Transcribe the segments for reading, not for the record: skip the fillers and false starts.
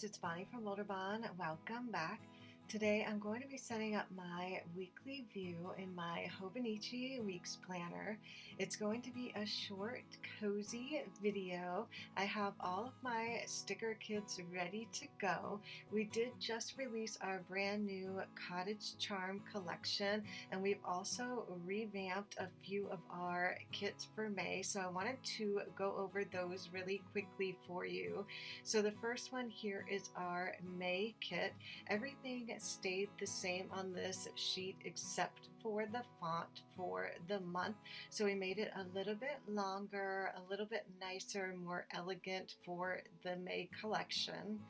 guys, it's Bonnie from Bolderbon. Welcome back. Today I'm going to be setting up my weekly view in my Hobonichi Weeks Planner. It's going to be a short, cozy video. I have all of my sticker kits ready to go. We did just release our brand new Cottage Charm collection, and we've also revamped a few of our kits for May, so I wanted to go over those really quickly for you. So the first one here is our May kit. Everything stayed the same on this sheet except for the font for the month. So we made it a little bit longer, a little bit nicer, more elegant for the May collection.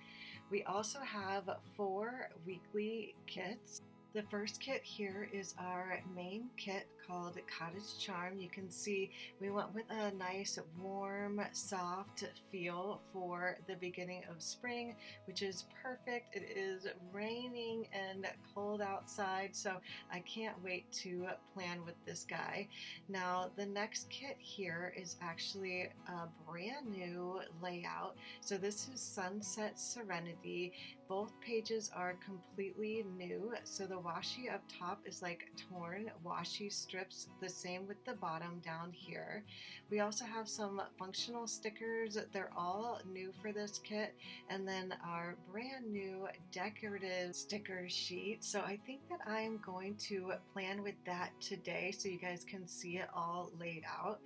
We also have 4 weekly kits. The first kit here is our main kit called Cottage Charm. You can see we went with a nice warm, soft feel for the beginning of spring, which is perfect. It is raining and cold outside, so I can't wait to plan with this guy. Now, the next kit here is actually a brand new layout. So this is Sunset Serenity. Both pages are completely new. So the washi up top is like torn washi strips, the same with the bottom down here. We also have some functional stickers. They're all new for this kit. And then our brand new decorative sticker sheet. So I think that I am going to plan with that today so you guys can see it all laid out.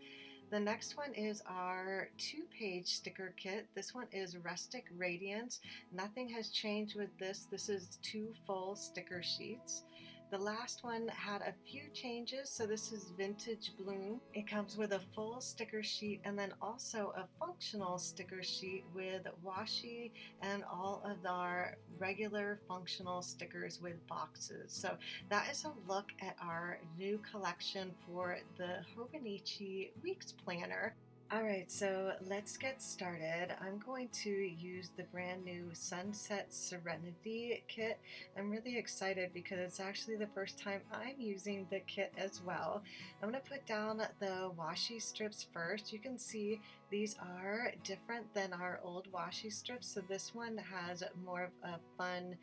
The next one is our 2-page sticker kit. This one is Rustic Radiance. Nothing has changed with this. This is 2 full sticker sheets. The last one had a few changes, so this is Vintage Bloom. It comes with a full sticker sheet and then also a functional sticker sheet with washi and all of our regular functional stickers with boxes. So that is a look at our new collection for the Hobonichi Weeks Planner. Alright, so let's get started. I'm going to use the brand new Sunset Serenity kit. I'm really excited because it's actually the first time I'm using the kit as well. I'm going to put down the washi strips first. You can see these are different than our old washi strips, so this one has more of a fun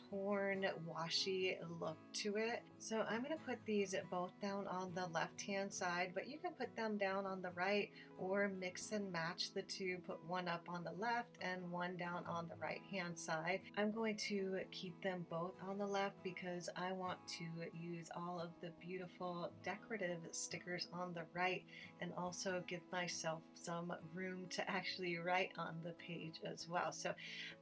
torn washi look to it. So I'm going to put these both down on the left hand side, but you can put them down on the right or mix and match the two. Put one up on the left and one down on the right hand side. I'm going to keep them both on the left because I want to use all of the beautiful decorative stickers on the right and also give myself some room to actually write on the page as well. So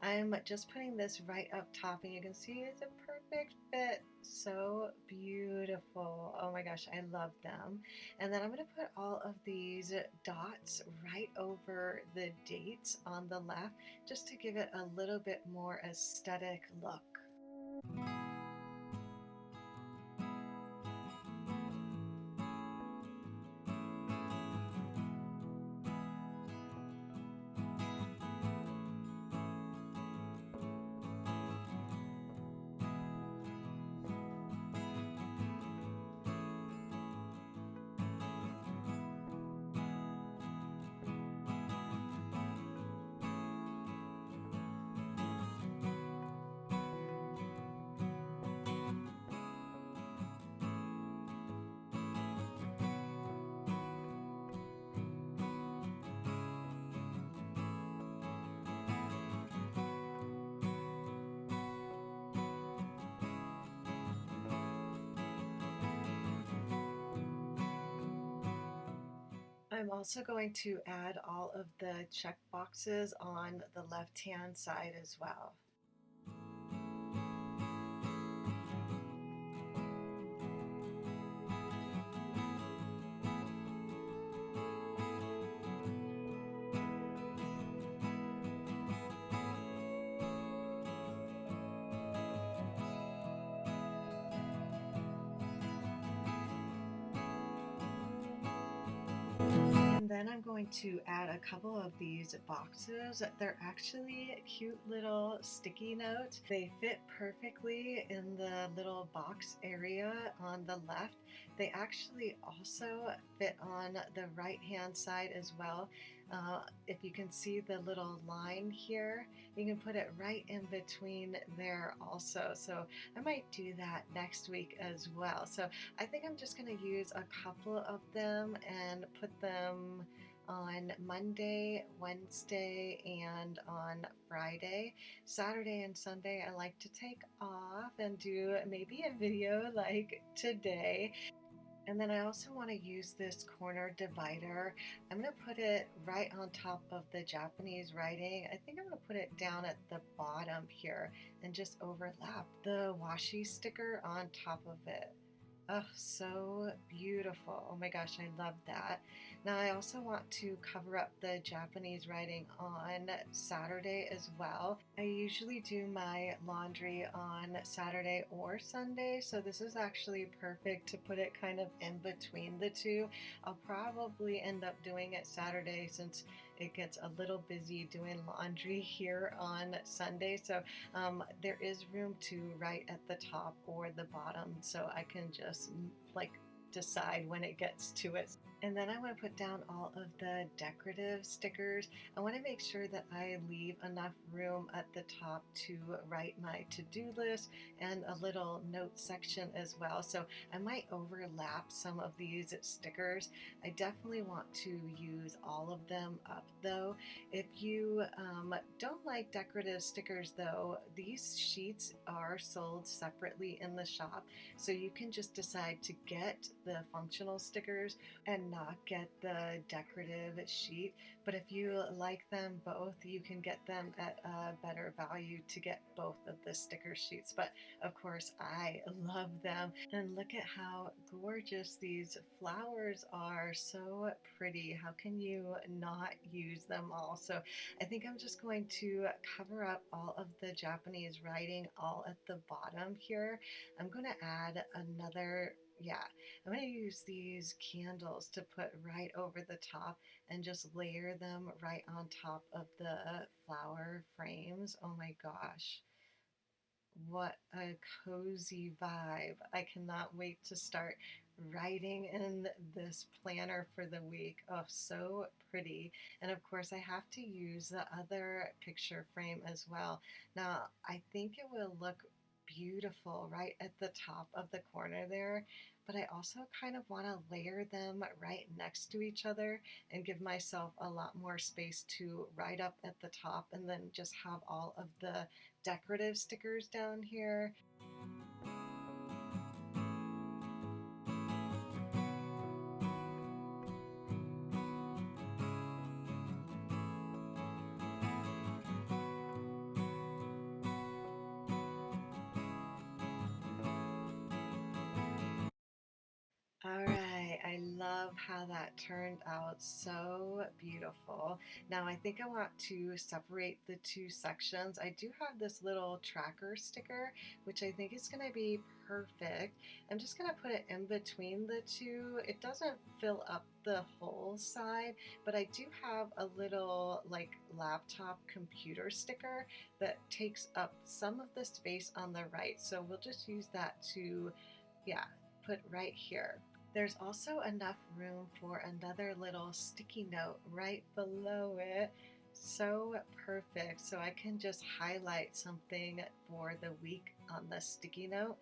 I'm just putting this right up top, and you can see it's a perfect fit. So beautiful. Oh my gosh, I love them. And then I'm going to put all of these dots right over the dates on the left just to give it a little bit more aesthetic look. I'm also going to add all of the check boxes on the left hand side as well. And then I'm going to add a couple of these boxes. They're actually cute little sticky notes. They fit perfectly in the little box area on the left. They actually also fit on the right hand side as well. If you can see the little line here, you can put it right in between there also. So I might do that next week as well. So I think I'm just going to use a couple of them and put them on Monday, Wednesday, and on Friday. Saturday and Sunday I like to take off and do maybe a video like today. And then I also want to use this corner divider. I'm going to put it right on top of the Japanese writing. I think I'm going to put it down at the bottom here and just overlap the washi sticker on top of it. Oh, so beautiful. Oh my gosh, I love that. Now I also want to cover up the Japanese writing on Saturday as well. I usually do my laundry on Saturday or Sunday, so this is actually perfect to put it kind of in between the two. I'll probably end up doing it Saturday since it gets a little busy doing laundry here on Sunday. So there is room to write at the top or the bottom, so I can just like decide when it gets to it. And then I want to put down all of the decorative stickers. I want to make sure that I leave enough room at the top to write my to-do list and a little note section as well. So I might overlap some of these stickers. I definitely want to use all of them up though. If you don't like decorative stickers though, these sheets are sold separately in the shop. So you can just decide to get the functional stickers and not get the decorative sheet. But if you like them both, you can get them at a better value to get both of the sticker sheets. But of course, I love them. And look at how gorgeous these flowers are. So pretty. How can you not use them all? So I think I'm just going to cover up all of the Japanese writing all at the bottom here. I'm going to add another, I'm going to use these candles to put right over the top and just layer them right on top of the flower frames. Oh my gosh. What a cozy vibe. I cannot wait to start writing in this planner for the week. Oh, so pretty. And of course, I have to use the other picture frame as well. Now, I think it will look beautiful right at the top of the corner there, but I also kind of want to layer them right next to each other and give myself a lot more space to write up at the top and then just have all of the decorative stickers down here. All right, I love how that turned out. So beautiful. Now I think I want to separate the two sections. I do have this little tracker sticker, which I think is going to be perfect. I'm just going to put it in between the two. It doesn't fill up the whole side, but I do have a little like laptop computer sticker that takes up some of the space on the right. So we'll just use that to, put right here. There's also enough room for another little sticky note right below it. So perfect. So I can just highlight something for the week on the sticky note.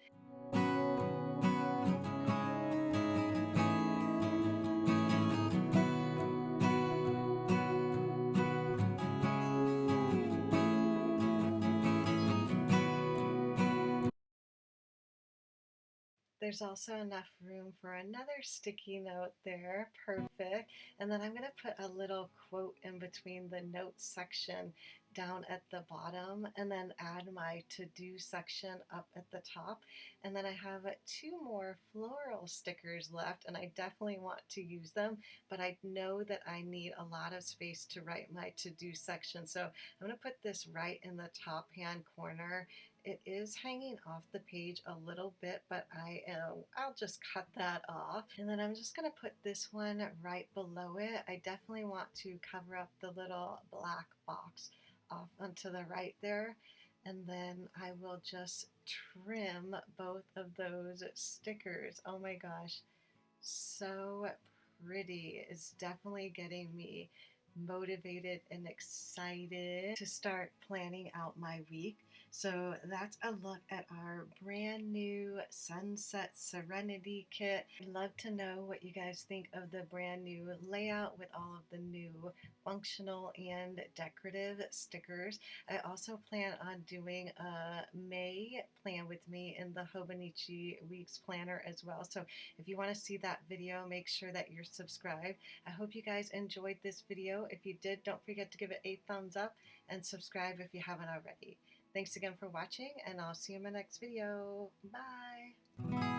There's also enough room for another sticky note there. Perfect. And then I'm going to put a little quote in between the notes section down at the bottom and then add my to-do section up at the top. And then I have two more floral stickers left and I definitely want to use them, but I know that I need a lot of space to write my to-do section. So I'm going to put this right in the top hand corner. It is hanging off the page a little bit, but I'll just cut that off. And then I'm just going to put this one right below it. I definitely want to cover up the little black box off onto the right there. And then I will just trim both of those stickers. Oh my gosh, so pretty. It's definitely getting me motivated and excited to start planning out my week. So that's a look at our brand new Sunset Serenity kit. I'd love to know what you guys think of the brand new layout with all of the new functional and decorative stickers. I also plan on doing a May plan with me in the Hobonichi Weeks Planner as well. So if you want to see that video, make sure that you're subscribed. I hope you guys enjoyed this video. If you did, don't forget to give it a thumbs up and subscribe if you haven't already. Thanks again for watching, and I'll see you in my next video. Bye!